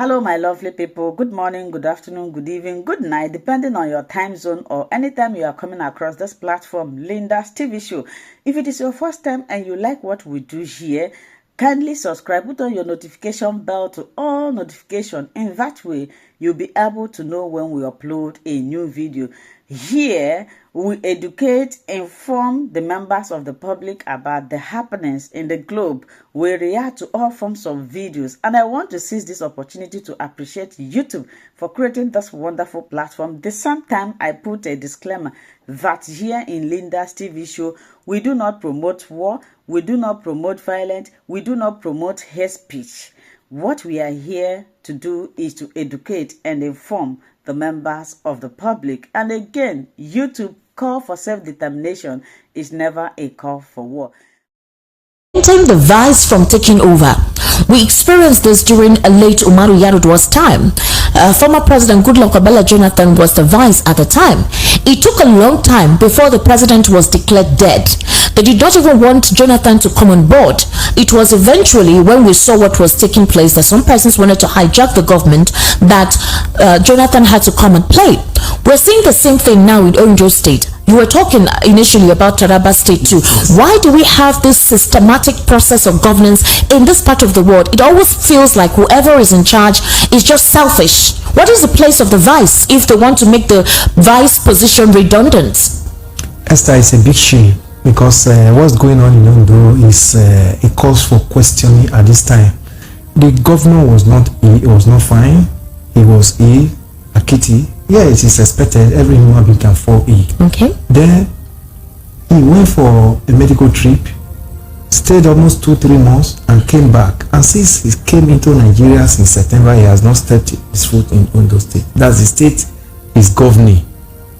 Hello, my lovely people. Good morning, good afternoon, good evening, good night, depending on your time zone or anytime you are coming across this platform, Linda's TV show. If it is your first time and you like what we do here, kindly subscribe, put on your notification bell to all notifications. In that way, you'll be able to know when we upload a new video. Here, we educate, inform the members of the public about the happenings in the globe. We react to all forms of videos. And I want to seize this opportunity to appreciate YouTube for creating this wonderful platform. The same time, I put a disclaimer that here in Linda's TV show, we do not promote war, we do not promote violence, we do not promote hate speech. What we are here to do is to educate and inform the members of the public. And again, YouTube call for self-determination is never a call for war. Preventing the vice from taking over. We experienced this during a late Umaru Yar'Adua's time. Former President Goodluck Jonathan was the vice at the time. It took a long time before the president was declared dead. They did not even want Jonathan to come on board. It was eventually when we saw what was taking place that some persons wanted to hijack the government that Jonathan had to come and play. We're seeing the same thing now in Ondo State. You were talking initially about Taraba State too. Why do we have this systematic process of governance in this part of the world? It always feels like whoever is in charge is just selfish. What is the place of the vice if they want to make the vice position redundant? Esther, it's a big shame because what's going on in Ondo is a cause for questioning at this time. The governor was not ill, he was not fine, he was ill, a kitty. Yeah, it is expected every human being can fall ill. Okay. Then he went for a medical trip, stayed almost 2-3 months and came back. And since he came into Nigeria since September, he has not stepped his foot in Ondo State. That's the state he's governing.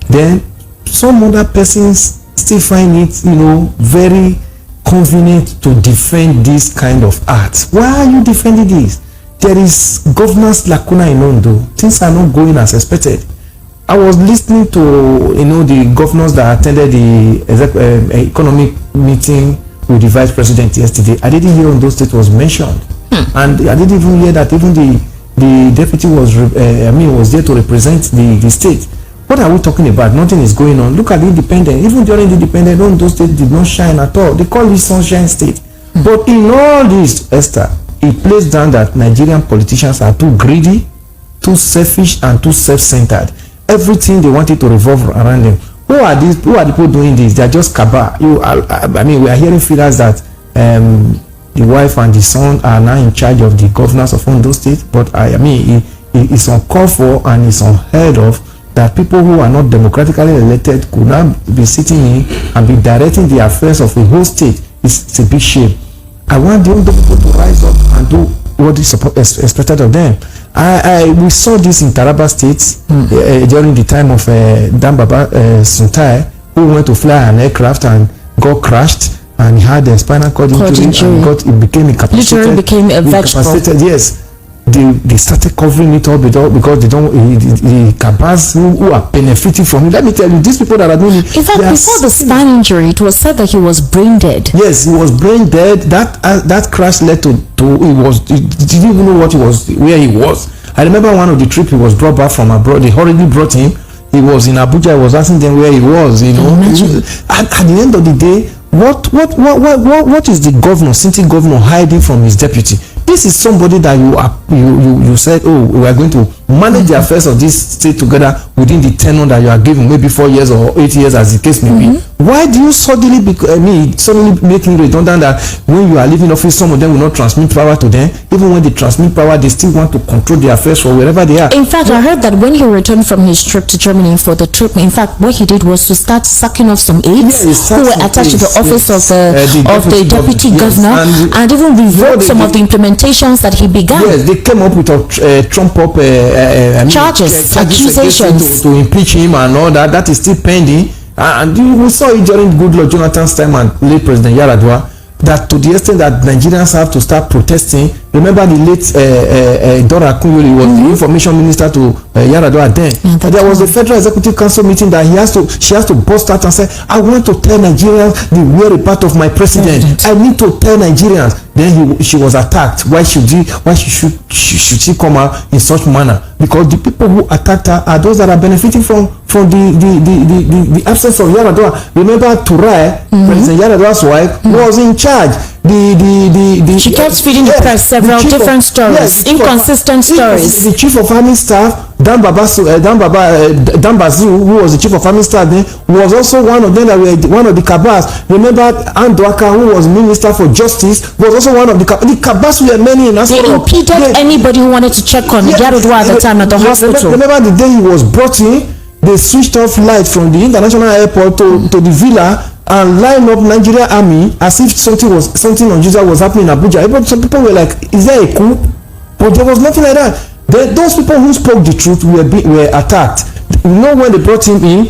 Then some other persons still find it, very convenient to defend this kind of act. Why are you defending this? There is governance lacuna in Ondo. Things are not going as expected. I was listening to the governors that attended the economic meeting with the vice president yesterday. I didn't hear Ondo State was mentioned, and I didn't even hear that even the deputy was was there to represent the state. What are we talking about? Nothing is going on. Look at the independent. Even during the independent, Ondo State did not shine at all. They call it Sunshine State. But in all this, Esther, it plays down that Nigerian politicians are too greedy, too selfish, and too self-centered. Everything they wanted to revolve around them. Who are these? Who are the people doing this? They are just cabal. We are hearing figures that the wife and the son are now in charge of the governors of Ondo State. But it's uncalled for and it's unheard of that people who are not democratically elected could now be sitting in and be directing the affairs of the whole state. It's a big shame. I want the Ondo people to rise up and do what is expected of them. We saw this in Taraba State during the time of Dan Baba Suntai, who went to fly an aircraft and got crashed, and he had a spinal cord injury and it became incapacitated. Literally became a vegetable. Yes. They started covering it up because they don't the cabals who are benefiting from it. Let me tell you, these people that are doing it. In fact, before the spine injury, it was said that he was brain dead. Yes, he was brain dead. That crash led to he didn't even know where he was. I remember one of the trip he was brought back from abroad. They already brought him. He was in Abuja. I was asking them where he was. And at the end of the day, what is the governor, city governor, hiding from his deputy? This is somebody that you said, we are going to manage the affairs of this state together within the tenure that you are given, maybe 4 years or 8 years as the case may be. Why do you suddenly making redundant that when you are leaving office, some of them will not transmit power to them? Even when they transmit power, they still want to control the affairs for wherever they are. In fact, I heard that when he returned from his trip to Germany for the trip, in fact, what he did was to start sacking off some aides who were attached to the office of the deputy governor, and even revoked some of the implementations that he began. Yes, they came up with a trump up charges, accusations to impeach him and all that. That is still pending. And we saw it during Goodluck Jonathan's time and late President Yar'Adua. that to the extent that Nigerians have to start protesting. Remember the late Dora Akunyili was the information minister to Yaradua then. There was a Federal Executive Council meeting that she has to burst out and say, I want to tell Nigerians the weary part of my president. I need to tell Nigerians. Then she was attacked. Why should she come out in such manner? Because the people who attacked her are those that are benefiting from the absence of Yaradua. Remember Turai, President Yaradua's wife, was in charge. She kept feeding the press several different stories, inconsistent stories. The chief of army staff, Dan Babazu, who was the chief of army staff then, was also one of them that were one of the cabals. Remember Andwaka, who was minister for justice, was also one of the cabals. Were many in They impeded anybody who wanted to check on Yaradua at the time at the hospital. Remember the day he was brought in, they switched off light from the international airport to the villa and line up Nigeria army as if something unusual was happening in Abuja. Some people were like, is there a coup? But there was nothing like that. Those people who spoke the truth were attacked. You know, when they brought him in,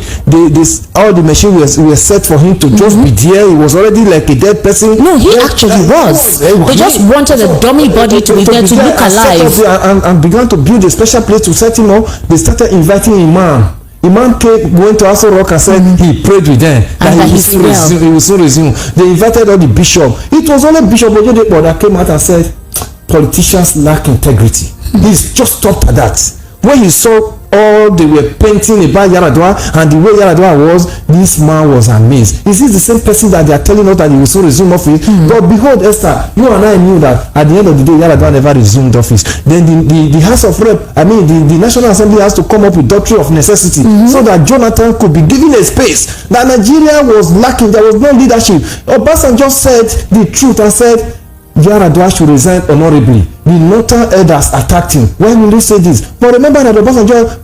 all the machines were set for him to just be there. He was already like a dead person. No, he actually was. They just wanted a dummy body to be there to look alive. And began to build a special place to set him up. They started inviting Imam. Imam went to Aso Rock and said he prayed with them and he will soon resume. They invited all the bishop. It was only Bishop Oyedepo that came out and said politicians lack integrity. He's just stopped at that. When he saw all they were painting about Yaradua and the way Yaradua was, this man was amazed. Is this the same person that they are telling us that he will soon resume office? But behold, Esther, you and I knew that at the end of the day, Yaradua never resumed office. Then the House of Rep, the National Assembly has to come up with doctrine of necessity so that Jonathan could be given a space. That Nigeria was lacking, there was no leadership. Obasanjo said the truth and said Yaradua should resign honorably. The northern elders attacked him. Why will they say this? But remember that Obasanjo,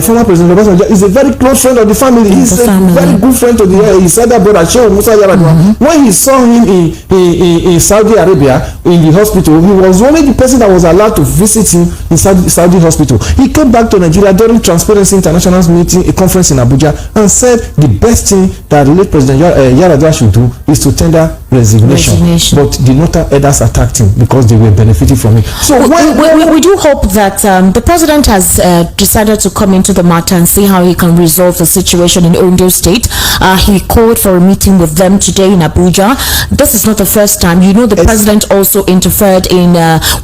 former President Obasanjo, is a very close friend of the family. He's a very good friend to his elder brother, Sheikh Musa Yaradua. When he saw him in Saudi Arabia, in the hospital, he was only the person that was allowed to visit him in Saudi hospital. He came back to Nigeria during Transparency International's meeting, a conference in Abuja, and said the best thing that late President Yaradua should do is to tender resignation. But the northern elders attacked him because they were benefiting from it. So we do hope that the president has decided to come into the matter and see how he can resolve the situation in Ondo State. He called for a meeting with them today in Abuja. This is not the first time. You know, the president also interfered in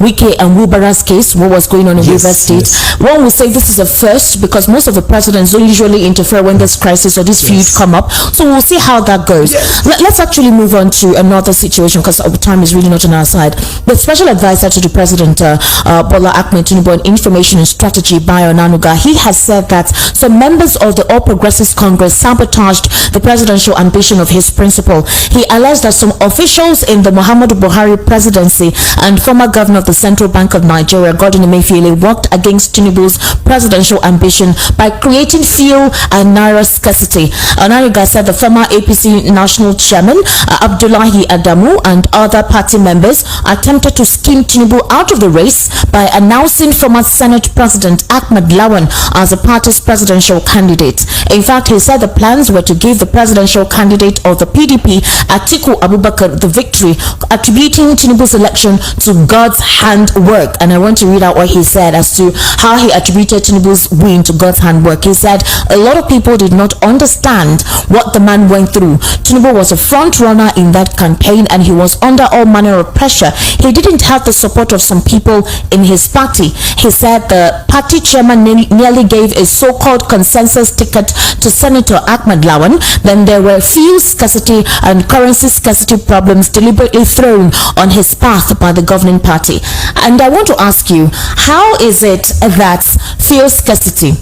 Wike and Wubara's case, what was going on in River State. One would say this is a first because most of the presidents don't usually interfere when there's crisis or this feud come up. So we'll see how that goes. Let's actually move on to another situation because our time is really not on our side. The special advisor to the president, Bola Ahmed Tinubu on information and strategy, Bayo Onanuga, he has said that some members of the All Progressives Congress sabotaged the presidential ambition of his principal. He alleged that some officials in the Muhammadu Buhari presidency and former governor of the Central Bank of Nigeria, Godwin Emefiele, worked against Tinubu's presidential ambition by creating fuel and naira scarcity. Onanuga said the former APC national chairman, Abdullahi Adamu, and other party members attempted to scheme Tinubu out of the race by announcing former Senate President Ahmed Lawan as the party's presidential candidate. In fact, he said the plans were to give the presidential candidate of the PDP, Atiku Abubakar, the victory, attributing Tinubu's election to God's handwork. And I want to read out what he said as to how he attributed Tinubu's win to God's handwork. He said a lot of people did not understand what the man went through. Tinubu was a front runner in that campaign and he was under all manner of pressure. He didn't have the support of some people in his party. He said the party chairman nearly gave a so-called consensus ticket to Senator Ahmed Lawan. Then there were fuel scarcity and currency scarcity problems deliberately thrown on his path by the governing party. And I want to ask you, how is it that fuel scarcity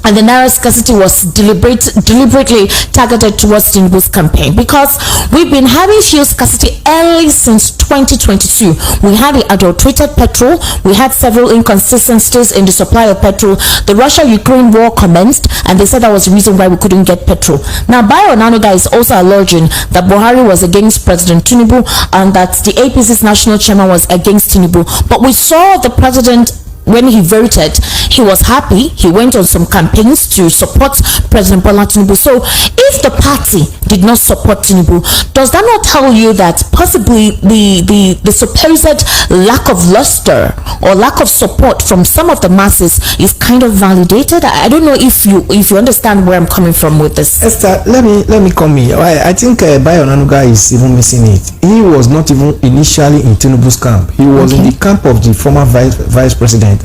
and the naira scarcity was deliberately targeted towards Tinubu's campaign? Because we've been having fuel scarcity early since 2022. We had the adulterated petrol. We had several inconsistencies in the supply of petrol. The Russia-Ukraine war commenced, and they said that was the reason why we couldn't get petrol. Now, Bayo Onanuga is also alleging that Buhari was against President Tinubu and that the APC's national chairman was against Tinubu. But we saw the president when he voted, he was happy. He went on some campaigns to support President Bola Tinubu. So if the party did not support Tinubu, does that not tell you that possibly the supposed lack of luster or lack of support from some of the masses is kind of validated? I don't know if you understand where I'm coming from with this. Esther, let me come here. I think B0DY is even missing it. He was not even initially in Tinubu's camp. He was in the camp of the former vice president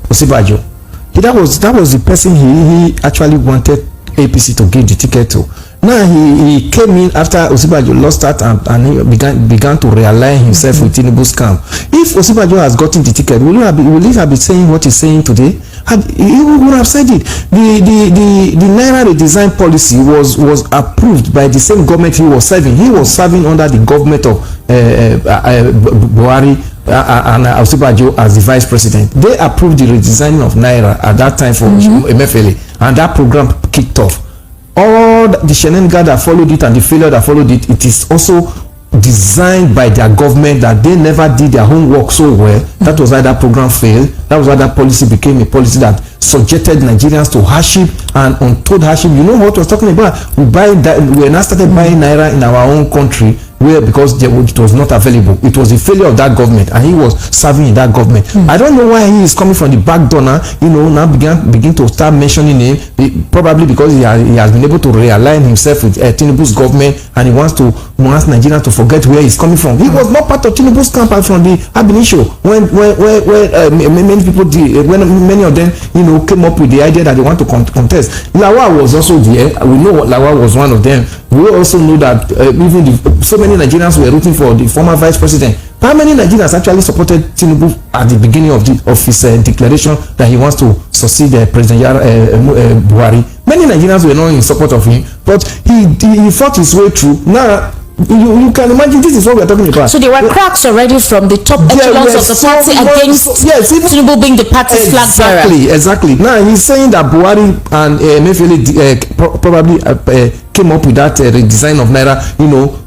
Osibajo. That was the person he actually wanted APC to give the ticket to. Now he came in after Osibajo lost that and he began to realign himself with Tinubu's camp. If Osibajo has gotten the ticket, will he have been saying what he's saying today? He would have said it. The Naira redesign policy was approved by the same government he was serving. He was serving under the government of Buhari and Osibajo as the vice president. They approved the redesigning of Naira at that time for MFLA, and that program kicked off. All the shenanigans that followed it and the failure that followed it, it is also designed by their government that they never did their homework so well. That was why that program failed. That was why that policy became a policy that subjected Nigerians to hardship and untold hardship. You know what I was talking about? We now started buying Naira in our own country, where because it was not available. It was a failure of that government, and he was serving in that government. I don't know why he is coming from the back door now. Now begin to start mentioning him. Probably because he has been able to realign himself with Tinubu's government, and he wants Nigerians to forget where he's coming from. He was not part of Tinubu's campaign from the Abinishio when many people did, when many of them came up with the idea that they want to contest. Lawal was also there. We know Lawal was one of them. We also know that even so many Nigerians were rooting for the former vice president. How many Nigerians actually supported Tinubu at the beginning of his declaration that he wants to succeed President Buhari? Many Nigerians were not in support of him, but he fought his way through. Now, you can imagine this is what we are talking about. So there were cracks already from the top echelons of the party against Tinubu being the party's flag bearer. Exactly. Now he's saying that Buhari and Emefiele probably came up with that redesign of Naira,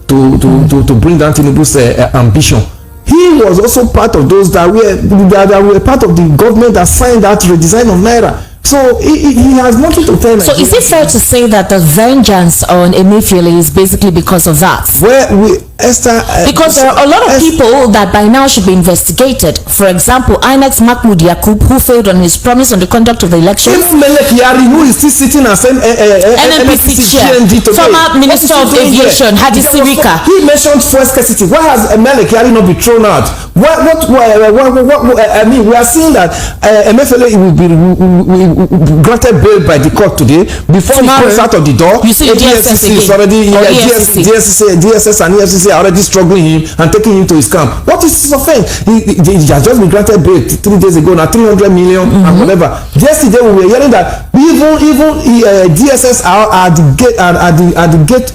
to bring down Tinubu's ambition. He was also part of those that were part of the government that signed that redesign of Naira. So he has nothing to tell. So is it fair to say that the vengeance on Emefiele is basically because of that? Esther, because there are a lot of people that by now should be investigated. For example, INEC's Mahmoud Yakub, who failed on his promise on the conduct of the elections. Even Melek Yari, who is still sitting as NNPC chair, former Minister of Aviation, Hadi Sirika. He mentioned fuel scarcity. Why has Melek Yari not been thrown out? I mean, we are seeing that Emefiele will be granted bail by the court today before he goes out of the door. You see, DSS is already DSS and EFCC are already struggling him and taking him to his camp. What is his offense? He has just been granted bail 3 days ago, now 300 million and whatever. Yesterday we were hearing that even DSS are at the gate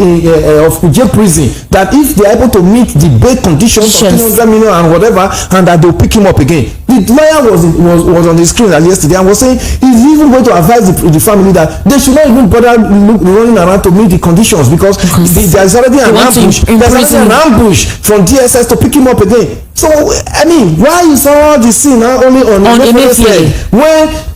of Kuje prison, that if they are able to meet the bail conditions of 300 million and whatever, and that they'll pick him up again. The lawyer was on the screen yesterday and was saying he's even going to advise the family that they should not even bother running around to meet the conditions, because there's already an ambush. There's already an ambush from DSS to pick him up again. So I mean, why you saw the scene now only on Emefiele when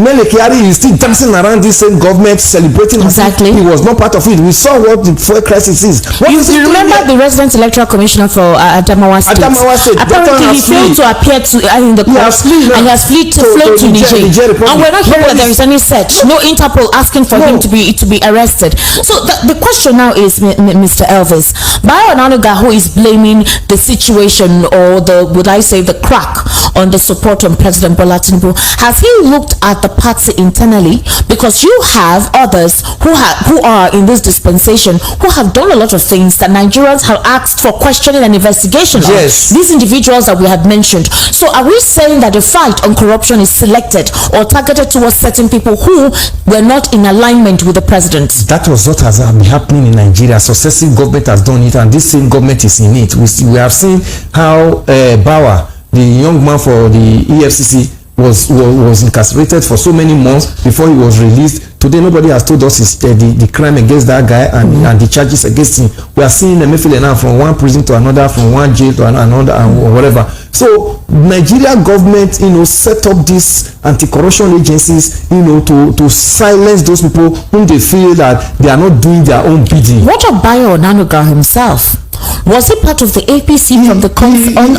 Melek Yari is still dancing around this same government, celebrating? Exactly. He was not part of it. We saw what the fuel crisis is. You remember the resident electoral commissioner for Adamawa State? Apparently he failed to appear in the court, and he has fled to Niger. And we're not hearing that there is any search. No Interpol asking for him to be arrested. So the question now is, Mr. Elvis, B0DY, who is blaming the situation or the crack on the support on President Bola Tinubu, has he looked at the party internally? Because you have others who are in this dispensation who have done a lot of things that Nigerians have asked for questioning and investigation on. These individuals that we have mentioned. So are we saying that the fight on corruption is selected or targeted towards certain people who were not in alignment with the president? That was what has been happening in Nigeria. Successive government has done it, and this same government is in it. We have seen how Bawa, the young man for the EFCC, was incarcerated for so many months before he was released to Today, nobody has told us the crime against that guy and the charges against him. We are seeing Emefiele now from one prison to another, from one jail to another, or whatever. So Nigeria government, set up these anti-corruption agencies, to silence those people whom they feel that they are not doing their own bidding. What of Bayo Onanuga himself? Was he part of the APC from the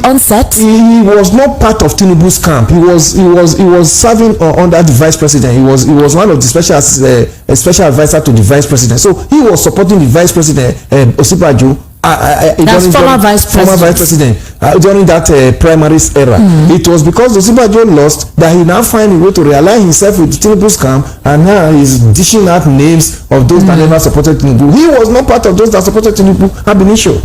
onset? He was not part of Tinubu's camp. He was serving under the vice president. He was one of the special advisor to the vice president. So he was supporting the vice president Osibajo. That's former vice president during that primaries era. It was because Osibajo lost that he now find a way to realign himself with Tinubu's camp, and now he's dishing out names of those that never supported Tinubu. He was not part of those that supported Tinubu ab initio.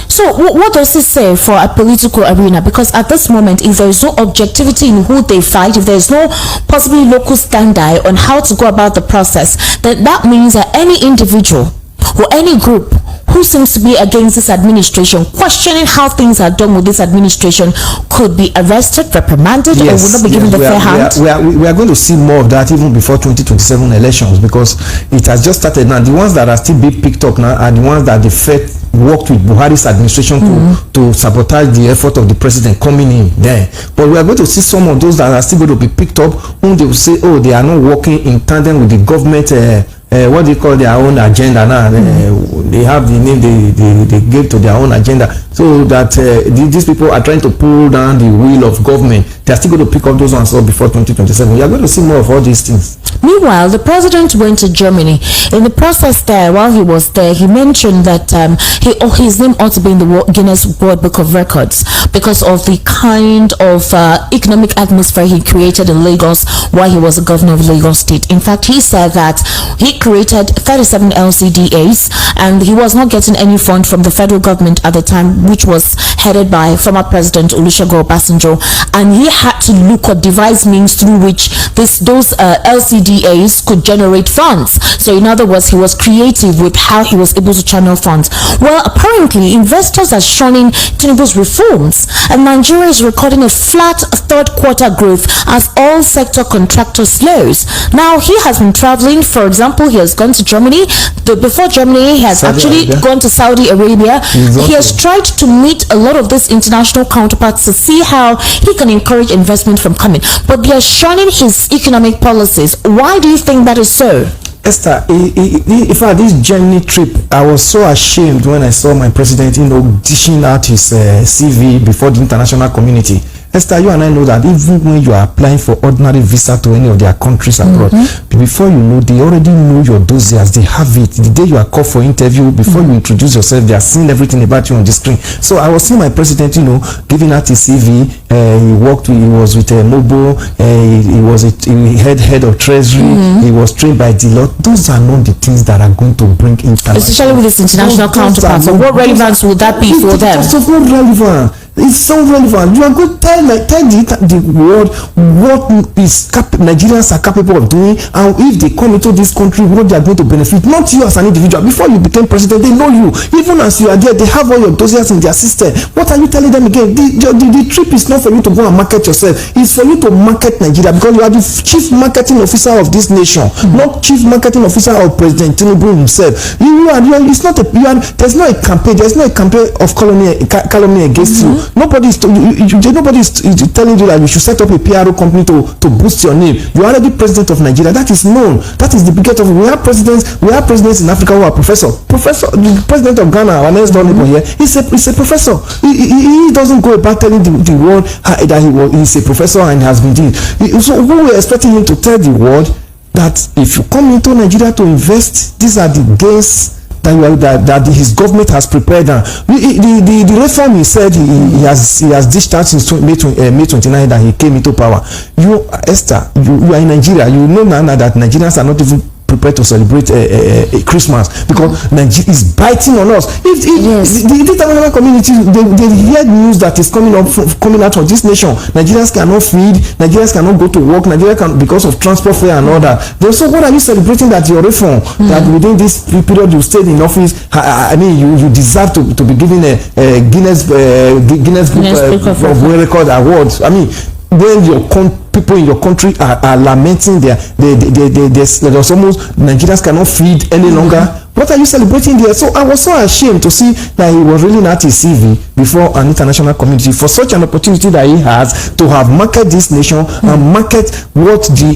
So what does it say for a political arena? Because at this moment, if there is no objectivity in who they fight, if there is no possibly local standard on how to go about the process, then that means that any individual or any group who seems to be against this administration, questioning how things are done with this administration, could be arrested, reprimanded, or will not be given the fair hand. We are going to see more of that even before 2027 elections, because it has just started now. The ones that are still being picked up now are the ones that the Fed worked with Buhari's administration to sabotage the effort of the president coming in there. But we are going to see some of those that are still going to be picked up, whom they will say, oh, they are not working in tandem with the government. What they call their own agenda now. They have the name they gave to their own agenda, so that these people are trying to pull down the wheel of government. They are still going to pick up those ones up before 2027. We are going to see more of all these things. Meanwhile, the president went to Germany. In the process there, while he was there, he mentioned that his name ought to be in the Guinness World Book of Records because of the kind of economic atmosphere he created in Lagos while he was the governor of Lagos State. In fact, he said that he created 37 LCDAs and he was not getting any fund from the federal government at the time, which was headed by former President Olusegun Obasanjo, and he had to look or devise means through which those LCDAs could generate funds. So in other words, he was creative with how he was able to channel funds. Well, apparently investors are shunning Tinubu's reforms, and Nigeria is recording a flat third quarter growth as all sector contractors slows. Now he has been traveling. For example, he has gone to Germany. Before Germany, he has gone to Saudi Arabia. Exactly. He has tried to meet a lot of these international counterparts to see how he can encourage investment from coming, but they are shunning his economic policies. Why do you think that is so? Esther, in fact, this Germany trip, I was so ashamed when I saw my president, dishing out his CV before the international community. Esther, you and I know that even when you are applying for ordinary visa to any of their countries abroad, before you know, they already know your dossiers. They have it. The day you are called for interview, before you introduce yourself, they are seeing everything about you on the screen. So I was seeing my president, giving out his CV. He was with Mobo. He was head of treasury. He was trained by Deloitte. Those are not the things that are going to bring international. Especially with this international counterparts. So what relevance will that be for them? It's not relevant. It's so relevant. You are going to tell the world what Nigerians are capable of doing, and if they come into this country, what they are going to benefit. Not you as an individual. Before you became president, they know you. Even as you are there, they have all your dossiers in their system. What are you telling them again? The trip is not for you to go and market yourself. It's for you to market Nigeria, because you are the chief marketing officer of this nation, not chief marketing officer of President Tinubu himself. There's no a campaign. There's no a campaign of calumny against you. Nobody is telling you that you should set up a PRO company to boost your name. You are already president of Nigeria. That is known. That is the biggest of. We have presidents in Africa who are professor. The president of Ghana, our next door neighbor here, he's a professor. He doesn't go about telling the world that he's a professor and has been doing. So we were expecting him to tell the world that if you come into Nigeria to invest, these are the gains that his government has prepared. The reform he said he has dished out since May 29 that he came into power. You, Esther, you are in Nigeria. You know now that Nigerians are not even prepared to celebrate Christmas because Nigeria is biting on us. If the international community they hear news that is coming out of this nation, Nigerians cannot feed, Nigerians cannot go to work, Nigeria can, because of transport fare and all that. So what are you celebrating that your reform that within this period you stayed in office? I mean, you deserve to be given a Guinness Book of World Record awards. I mean, when your people in your country are lamenting there's almost Nigerians cannot feed any longer. What are you celebrating there? So I was so ashamed to see that he was really not his CV before an international community for such an opportunity that he has to have market this nation and market what the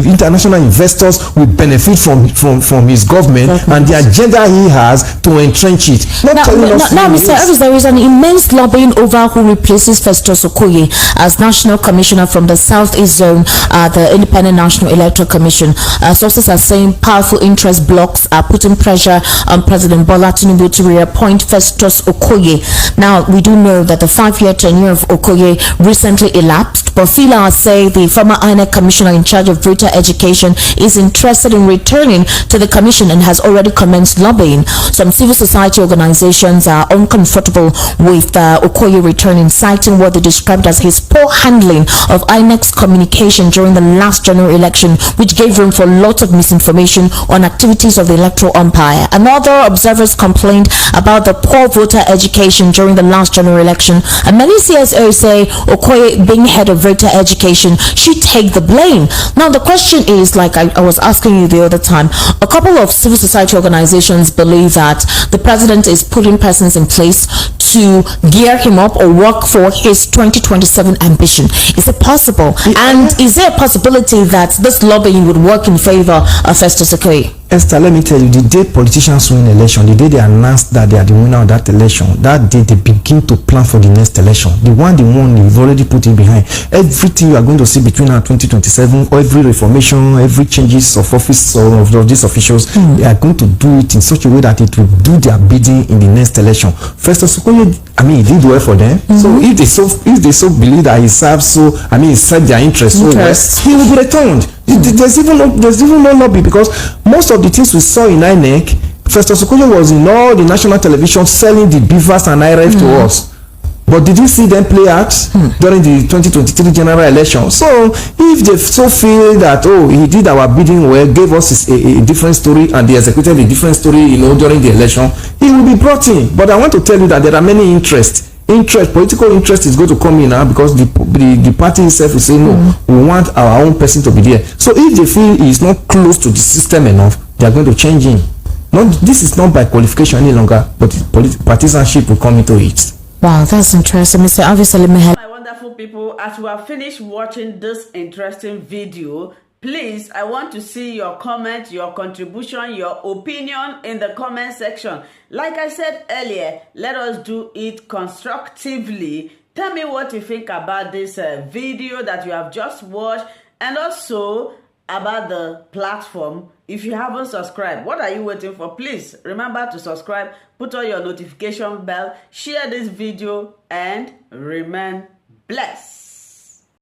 international investors will benefit from his government and the agenda he has to entrench it. Now, Mr. Elvis, there is an immense lobbying over who replaces Festus Okoye as National Commissioner from the Southeast Zone at the Independent National Electoral Commission. Sources are saying powerful interest blocks are putting pressure on President Bola Tinubu to reappoint Festus Okoye. Now, we do know that the 5-year tenure of Okoye recently elapsed, but Filas say the former INEC commissioner in charge of greater education is interested in returning to the commission and has already commenced lobbying. Some civil society organizations are uncomfortable with Okoye returning, citing what they described as his poor handling of INEC's communication during the last general election, which gave room for lots of misinformation on activities of the electoral umpire. And other observers complained about the poor voter education during the last general election, and many CSOs say Okoye, being head of voter education, should take the blame. Now the question is, like I was asking you the other time, a couple of civil society organizations believe that the president is putting persons in place to gear him up or work for his 2027 ambition. Is it possible? And is there a possibility that this lobbying would work in favor of Festus Okoye? Esther, let me tell you, the day politicians win election, the day they announce that they are the winner of that election, that day they begin to plan for the next election. The one you've already put it behind. Everything you are going to see between now and 2027, or every reformation, every changes of office or of these officials, they are going to do it in such a way that it will do their bidding in the next election. First of all, he did well for them. So if they so believe that he serves he served their interest so well, he will be returned. There's even no lobby, because most of the things we saw in INEC, Festus Okoye was in all the national television selling the beavers and IRF to us. But did you see them play out during the 2023 general election? So if they so feel that he did our bidding well, gave us a different story, and they executed a different story during the election, he will be brought in. But I want to tell you that there are many interests. Political interest is going to come in now, because the party itself will say no, we want our own person to be there. So if they feel he is not close to the system enough, they are going to change him. This is not by qualification any longer, but partisanship will come into it. Wow, that's interesting, Mr. Obviously, my wonderful people, as we have finished watching this interesting video, please, I want to see your comment, your contribution, your opinion in the comment section. Like I said earlier, let us do it constructively. Tell me what you think about this video that you have just watched, and also about the platform. If you haven't subscribed, what are you waiting for? Please remember to subscribe, put on your notification bell, share this video, and remain blessed.